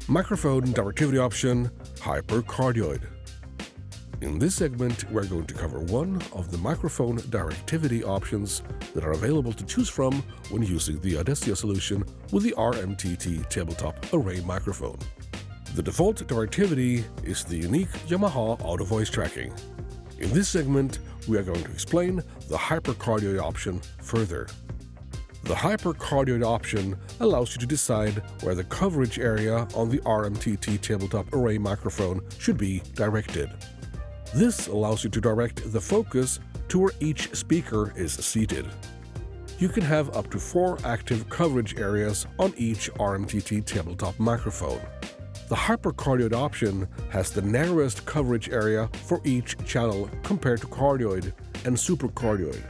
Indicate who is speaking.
Speaker 1: Microphone directivity option HyperCardioid. In this segment, we're going to cover one of the microphone directivity options that are available to choose from when using the ADECIA solution with the RM-TT tabletop array microphone. The default directivity is the unique Yamaha auto voice tracking. In this segment, we are going to explain the HyperCardioid option further. The HyperCardioid option allows you to decide where the coverage area on the RM-TT tabletop array microphone should be directed. This allows you to direct the focus to where each speaker is seated. You can have up to 4 active coverage areas on each RM-TT tabletop microphone. The HyperCardioid option has the narrowest coverage area for each channel compared to cardioid and supercardioid.